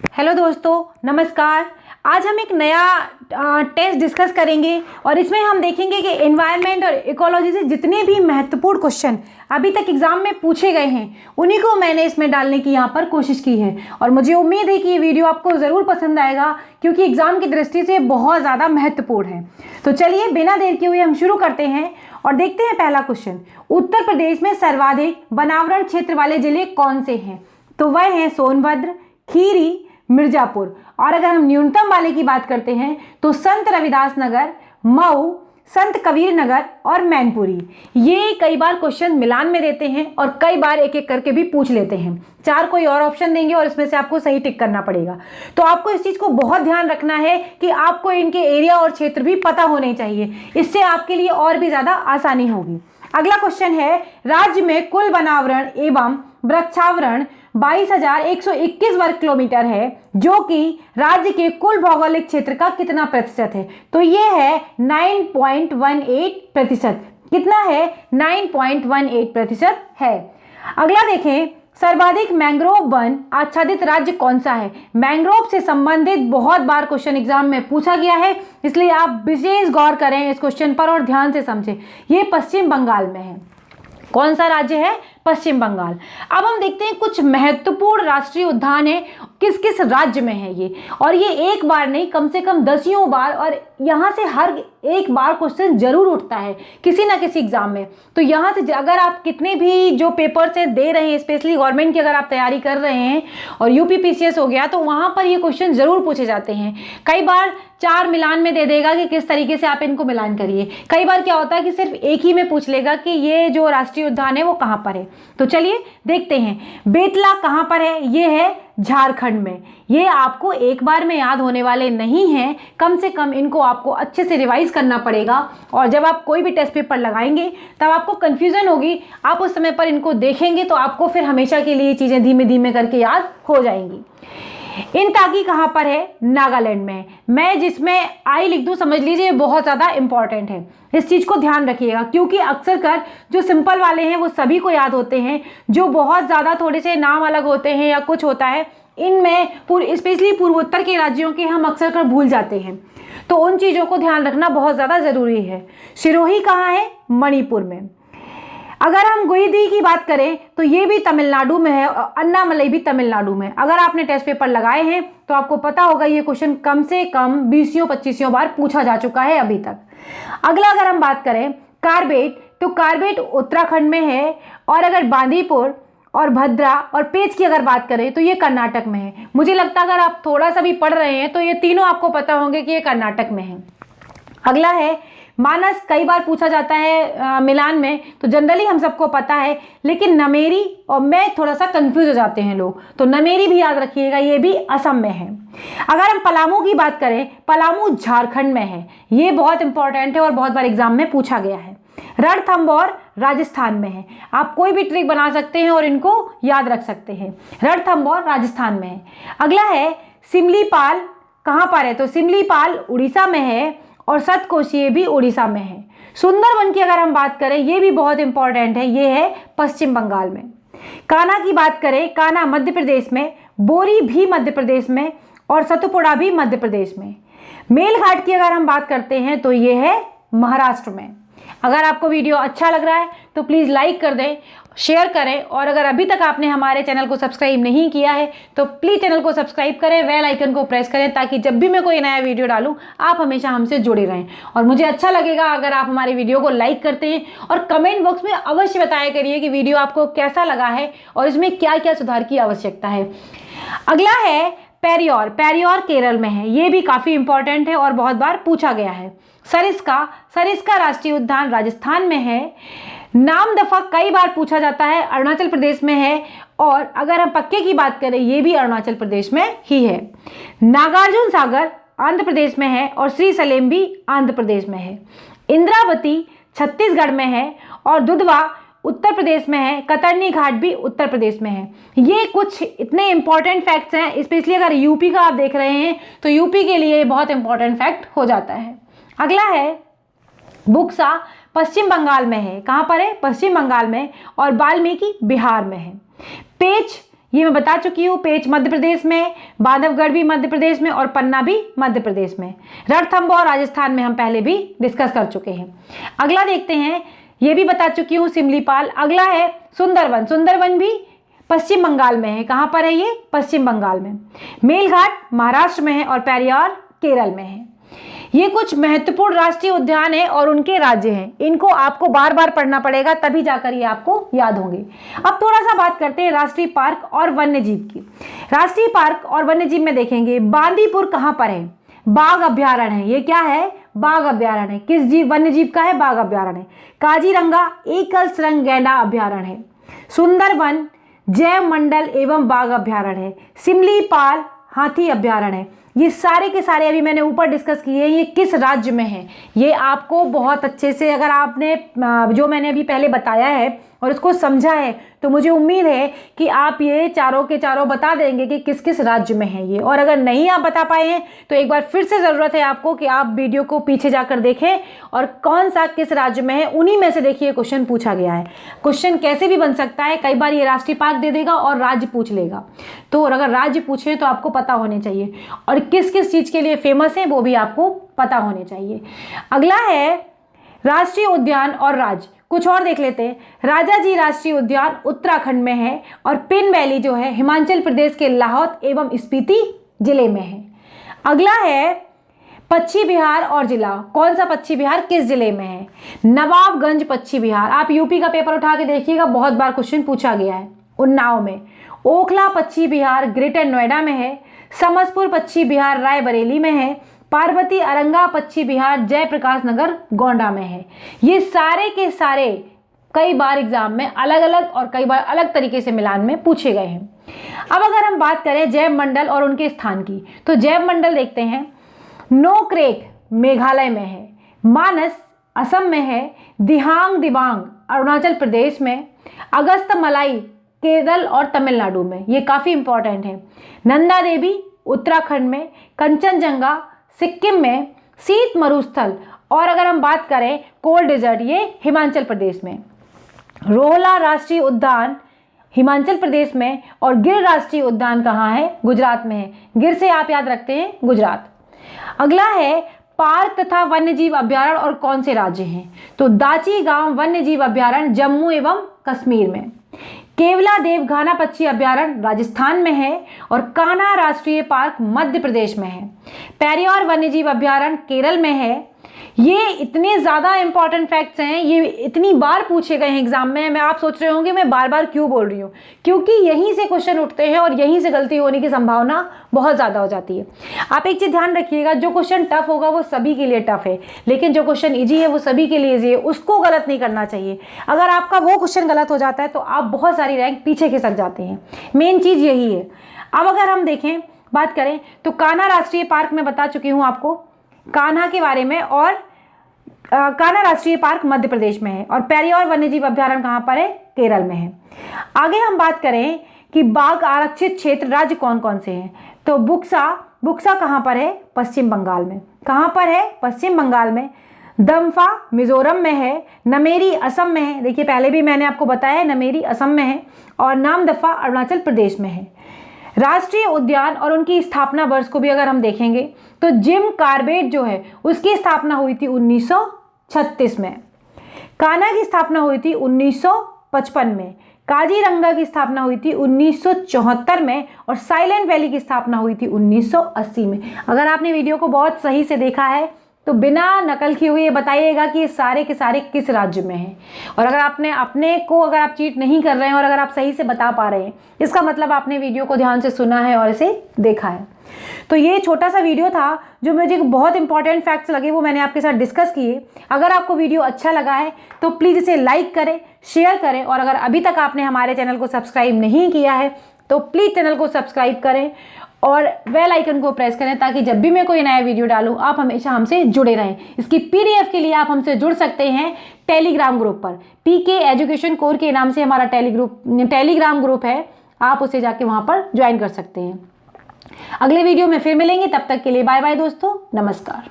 Hello दोस्तों, नमस्कार। आज हम एक नया टेस्ट डिस्कस करेंगे और इसमें हम देखेंगे कि एनवायरनमेंट और इकोलॉजी से जितने भी महत्वपूर्ण क्वेश्चन अभी तक एग्जाम में पूछे गए हैं उन्हीं को मैंने इसमें डालने की यहाँ पर कोशिश की है। और मुझे उम्मीद है कि ये वीडियो आपको ज़रूर पसंद आएगा क्योंकि एग्जाम की दृष्टि से बहुत ज़्यादा महत्वपूर्ण है। तो चलिए बिना देर किए हुए हम शुरू करते हैं और देखते हैं पहला क्वेश्चन। उत्तर प्रदेश में सर्वाधिक वनावरण क्षेत्र वाले जिले कौन से हैं? तो वह हैं सोनभद्र, खीरी, मिर्जापुर। और अगर हम न्यूनतम वाले की बात करते हैं तो संत रविदास नगर, मऊ, संत कबीर नगर और मैनपुरी। ये कई बार क्वेश्चन मिलान में देते हैं और कई बार एक एक करके भी पूछ लेते हैं। चार कोई और ऑप्शन देंगे और इसमें से आपको सही टिक करना पड़ेगा। तो आपको इस चीज़ को बहुत ध्यान रखना है कि आपको इनके एरिया और क्षेत्र भी पता होने चाहिए, इससे आपके लिए और भी ज़्यादा आसानी होगी। अगला क्वेश्चन है, राज्य में कुल वनावरण एवं वृक्षावरण 22,121 वर्ग किलोमीटर है, जो कि राज्य के कुल भौगोलिक क्षेत्र का कितना प्रतिशत है? तो ये है 9.18%। कितना है? 9.18% है। अगला देखें, सर्वाधिक मैंग्रोव वन आच्छादित राज्य कौन सा है? मैंग्रोव से संबंधित बहुत बार क्वेश्चन एग्जाम में पूछा गया है, इसलिए आप विशेष गौर करें इस क्वेश्चन पर और ध्यान से समझें। ये पश्चिम बंगाल में है। कौन सा राज्य है? पश्चिम बंगाल। अब हम देखते हैं कुछ महत्वपूर्ण राष्ट्रीय उद्यान है, किस किस राज्य में है ये। और ये एक बार नहीं, कम से कम दसियों बार, और यहाँ से हर एक बार क्वेश्चन जरूर उठता है किसी ना किसी एग्जाम में। तो यहाँ से अगर आप कितने भी जो पेपर से दे रहे हैं, स्पेशली गवर्नमेंट की अगर आप तैयारी कर रहे हैं और यूपी पीसीएस हो गया, तो वहाँ पर ये क्वेश्चन जरूर पूछे जाते हैं। कई बार चार मिलान में दे देगा कि किस तरीके से आप इनको मिलान करिए। कई बार क्या होता है कि सिर्फ एक ही में पूछ लेगा कि ये जो राष्ट्रीय उद्यान है वो कहाँ पर है। तो चलिए देखते हैं, बेतला कहाँ पर है? ये है झारखंड में। ये आपको एक बार में याद होने वाले नहीं हैं, कम से कम इनको आपको अच्छे से रिवाइज करना पड़ेगा। और जब आप कोई भी टेस्ट पेपर लगाएंगे तब आपको कंफ्यूजन होगी, आप उस समय पर इनको देखेंगे तो आपको फिर हमेशा के लिए चीज़ें धीमे धीमे करके याद हो जाएंगी। इंताकी कहाँ पर है? नागालैंड में। मैं जिसमें आई लिख दूँ समझ लीजिए, बहुत ज़्यादा इंपॉर्टेंट है, इस चीज़ को ध्यान रखिएगा क्योंकि अक्सर कर जो सिंपल वाले हैं वो सभी को याद होते हैं, जो बहुत ज़्यादा थोड़े से नाम अलग होते हैं या कुछ होता है, इनमें स्पेशली पूर्वोत्तर के राज्यों के हम अक्सर कर भूल जाते हैं। तो उन चीज़ों को ध्यान रखना बहुत ज़्यादा ज़रूरी है। सिरोही कहाँ है? मणिपुर में। अगर हम गुईदी की बात करें तो ये भी तमिलनाडु में है और अन्नामलई भी तमिलनाडु में। अगर आपने टेस्ट पेपर लगाए हैं तो आपको पता होगा ये क्वेश्चन कम से कम 20-25 बार पूछा जा चुका है अभी तक। अगला अगर हम बात करें कार्बेट, तो कार्बेट उत्तराखंड में है। और अगर बांदीपुर और भद्रा और पेच की अगर बात करें तो ये कर्नाटक में है। मुझे लगता है अगर आप थोड़ा सा भी पढ़ रहे हैं तो ये तीनों आपको पता होंगे कि ये कर्नाटक में है। अगला है मानस, कई बार पूछा जाता है मिलान में, तो जनरली हम सबको पता है, लेकिन नमेरी और मैं थोड़ा सा कंफ्यूज हो जाते हैं लोग, तो नमेरी भी याद रखिएगा, ये भी असम में है। अगर हम पलामू की बात करें, पलामू झारखंड में है। ये बहुत इंपॉर्टेंट है और बहुत बार एग्जाम में पूछा गया है। रणथंभौर राजस्थान में है। आप कोई भी ट्रिक बना सकते हैं और इनको याद रख सकते हैं। रणथंभौर राजस्थान में है। अगला है सिमलीपाल, कहाँ पर है? तो सिमलीपाल उड़ीसा में है और सतकोशी भी उड़ीसा में है। सुंदरवन की अगर हम बात करें, ये भी बहुत इंपॉर्टेंट है, ये है पश्चिम बंगाल में। कान्हा की बात करें, कान्हा मध्य प्रदेश में, बोरी भी मध्य प्रदेश में और सतपुड़ा भी मध्य प्रदेश में। मेलघाट की अगर हम बात करते हैं तो ये है महाराष्ट्र में। अगर आपको वीडियो अच्छा लग रहा है तो प्लीज़ लाइक कर दें, शेयर करें, और अगर अभी तक आपने हमारे चैनल को सब्सक्राइब नहीं किया है तो प्लीज़ चैनल को सब्सक्राइब करें, बेल आइकन को प्रेस करें, ताकि जब भी मैं कोई नया वीडियो डालूं आप हमेशा हमसे जुड़े रहें। और मुझे अच्छा लगेगा अगर आप हमारे वीडियो को लाइक करते हैं और कमेंट बॉक्स में अवश्य बताया करिए कि वीडियो आपको कैसा लगा है और इसमें क्या क्या सुधार की आवश्यकता है। अगला है पेरियोर। पेरियोर केरल में है। ये भी काफ़ी इंपॉर्टेंट है और बहुत बार पूछा गया है। सरिस्का, सरिस्का राष्ट्रीय उद्यान राजस्थान में है। नामदफा कई बार पूछा जाता है, अरुणाचल प्रदेश में है। और अगर हम पक्के की बात करें, ये भी अरुणाचल प्रदेश में ही है। नागार्जुन सागर आंध्र प्रदेश में है और श्री सलेम भी आंध्र प्रदेश में है। इंद्रावती छत्तीसगढ़ में है और दुधवा उत्तर प्रदेश में है। कतरनी घाट भी उत्तर प्रदेश में है। ये कुछ इतने इंपॉर्टेंट फैक्ट्स हैं, स्पेशली अगर यूपी का आप देख रहे हैं तो यूपी के लिए बहुत इंपॉर्टेंट फैक्ट हो जाता है। अगला है बुक्सा, पश्चिम बंगाल में है। कहाँ पर है? पश्चिम बंगाल में। और वाल्मीकि बिहार में है। पेच, ये मैं बता चुकी हूँ। पेंच मध्य प्रदेश में, बांधवगढ़ भी मध्य प्रदेश में और पन्ना भी मध्य प्रदेश में। रणथंभौर राजस्थान में हम पहले भी डिस्कस कर चुके हैं। अगला देखते हैं, ये भी बता चुकी हूँ सिमलीपाल। अगला है सुंदरवन। सुंदरवन भी पश्चिम बंगाल में है। कहाँ पर है ये? पश्चिम बंगाल में। मेलघाट महाराष्ट्र में है और पेरियार केरल में है। ये कुछ महत्वपूर्ण राष्ट्रीय उद्यान है और उनके राज्य हैं। इनको आपको बार बार पढ़ना पड़ेगा, तभी जाकर ये आपको याद होंगे। अब थोड़ा सा बात करते हैं राष्ट्रीय पार्क और वन्य जीव की। राष्ट्रीय पार्क और वन्य जीव में देखेंगे, बांदीपुर कहाँ पर है? बाघ अभ्यारण्य है। ये क्या है? बाघ अभ्यारण्य है। किस जीव, वन्य जीव का है? बाघ अभ्यारण्य है। काजीरंगा एकल सुरंग गैंडा अभ्यारण्य है। सुंदरवन जैव मंडल एवं बाघ अभ्यारण्य है। सिमलीपाल हाथी अभ्यारण्य है। ये सारे के सारे अभी मैंने ऊपर डिस्कस किए हैं। ये किस राज्य में है ये आपको बहुत अच्छे से, अगर आपने जो मैंने अभी पहले बताया है और इसको समझा है, तो मुझे उम्मीद है कि आप ये चारों के चारों बता देंगे कि किस किस राज्य में है ये। और अगर नहीं आप बता पाए हैं तो एक बार फिर से ज़रूरत है आपको कि आप वीडियो को पीछे जाकर देखें और कौन सा किस राज्य में है, उन्हीं में से देखिए क्वेश्चन पूछा गया है। क्वेश्चन कैसे भी बन सकता है, कई बार ये राष्ट्रीय पार्क दे देगा और राज्य पूछ लेगा। तो अगर राज्य पूछे तो आपको पता होने चाहिए, और किस किस चीज़ के लिए फेमस है वो भी आपको पता होने चाहिए। अगला है राष्ट्रीय उद्यान और राज्य। कुछ और देख लेते हैं। राजाजी राष्ट्रीय उद्यान उत्तराखंड में है और पिन वैली जो है हिमाचल प्रदेश के लाहौल एवं स्पीति जिले में है। अगला है पश्चिम बिहार और जिला। कौन सा पश्चिम बिहार किस जिले में है? नवाबगंज पश्चिम बिहार। आप यूपी का पेपर उठा के देखिएगा, बहुत बार क्वेश्चन पूछा गया है। उन्नाव में। ओखला पश्चिम बिहार ग्रेटर नोएडा में है। समसपुर पश्चिम बिहार रायबरेली में है। पार्वती अरंगा पश्चिम बिहार जयप्रकाश नगर गोंडा में है। ये सारे के सारे कई बार एग्जाम में अलग अलग और कई बार अलग तरीके से मिलान में पूछे गए हैं। अब अगर हम बात करें जैव मंडल और उनके स्थान की, तो जैव मंडल देखते हैं। नोक्रेक मेघालय में है। मानस असम में है। दिहांग दिबांग अरुणाचल प्रदेश में। अगस्तमलाई केरल और तमिलनाडु में। ये काफ़ी इंपॉर्टेंट है। नंदा देवी उत्तराखंड में। कंचनजंगा सिक्किम में। शीत मरुस्थल और अगर हम बात करें कोल्ड डेजर्ट, ये हिमाचल प्रदेश में। रोहला राष्ट्रीय उद्यान हिमाचल प्रदेश में और गिर राष्ट्रीय उद्यान कहाँ है? गुजरात में है। गिर से आप याद रखते हैं गुजरात। अगला है पार्क तथा वन्यजीव अभ्यारण्य और कौन से राज्य हैं? तो दाची गांव वन्यजीव अभ्यारण्य जम्मू एवं कश्मीर में। केवला देवघाना पक्षी अभ्यारण्य राजस्थान में है और कान्हा राष्ट्रीय पार्क मध्य प्रदेश में है। पेरियार वन्यजीव अभ्यारण्य केरल में है। ये इतने ज़्यादा इंपॉर्टेंट फैक्ट्स हैं, ये इतनी बार पूछे गए हैं एग्जाम में। आप सोच रहे होंगे मैं बार बार क्यों बोल रही हूँ, क्योंकि यहीं से क्वेश्चन उठते हैं और यहीं से गलती होने की संभावना बहुत ज़्यादा हो जाती है। आप एक चीज़ ध्यान रखिएगा, जो क्वेश्चन टफ होगा वो सभी के लिए टफ है, लेकिन जो क्वेश्चन ईजी है वो सभी के लिए ईजी है। उसको गलत नहीं करना चाहिए। अगर आपका वो क्वेश्चन गलत हो जाता है तो आप बहुत सारी रैंक पीछे खिसक जाते हैं। मेन चीज़ यही है। अब अगर हम देखें, बात करें तो कान्हा राष्ट्रीय पार्क में बता चुकी हूँ आपको कान्हा के बारे में, और कान्हा राष्ट्रीय पार्क मध्य प्रदेश में है और पेरियार वन्यजीव अभ्यारण्य कहाँ पर है? केरल में है। आगे हम बात करें कि बाघ आरक्षित क्षेत्र राज्य कौन कौन से हैं, तो बुक्सा कहाँ पर है? पश्चिम बंगाल में। कहाँ पर है? पश्चिम बंगाल में। दम्फा मिजोरम में है। नमेरी असम में है। देखिए पहले भी मैंने आपको बताया है, नमेरी असम में है। और नामदफा अरुणाचल प्रदेश में है। राष्ट्रीय उद्यान और उनकी स्थापना वर्ष को भी अगर हम देखेंगे तो जिम कार्बेट जो है उसकी स्थापना हुई थी 1936 में। कान्हा की स्थापना हुई थी 1955 में। काजीरंगा की स्थापना हुई थी 1974 में और साइलेंट वैली की स्थापना हुई थी 1980 में। अगर आपने वीडियो को बहुत सही से देखा है तो बिना नकल किए हुए ये बताइएगा कि ये सारे के सारे किस राज्य में हैं। और अगर आपने अपने को, अगर आप चीट नहीं कर रहे हैं और अगर आप सही से बता पा रहे हैं, इसका मतलब आपने वीडियो को ध्यान से सुना है और इसे देखा है। तो ये छोटा सा वीडियो था जो मुझे बहुत इंपॉर्टेंट फैक्ट्स लगे, वो मैंने आपके साथ डिस्कस किए। अगर आपको वीडियो अच्छा लगा है तो प्लीज़ इसे लाइक करें, शेयर करें, और अगर अभी तक आपने हमारे चैनल को सब्सक्राइब नहीं किया है तो प्लीज़ चैनल को सब्सक्राइब करें और बेल आइकन को प्रेस करें, ताकि जब भी मैं कोई नया वीडियो डालूं आप हमेशा हमसे जुड़े रहें। इसकी पीडीएफ के लिए आप हमसे जुड़ सकते हैं टेलीग्राम ग्रुप पर। पीके एजुकेशन कोर के नाम से हमारा टेलीग्राम ग्रुप है, आप उसे जाके वहां पर ज्वाइन कर सकते हैं। अगले वीडियो में फिर मिलेंगे, तब तक के लिए बाय बाय दोस्तों, नमस्कार।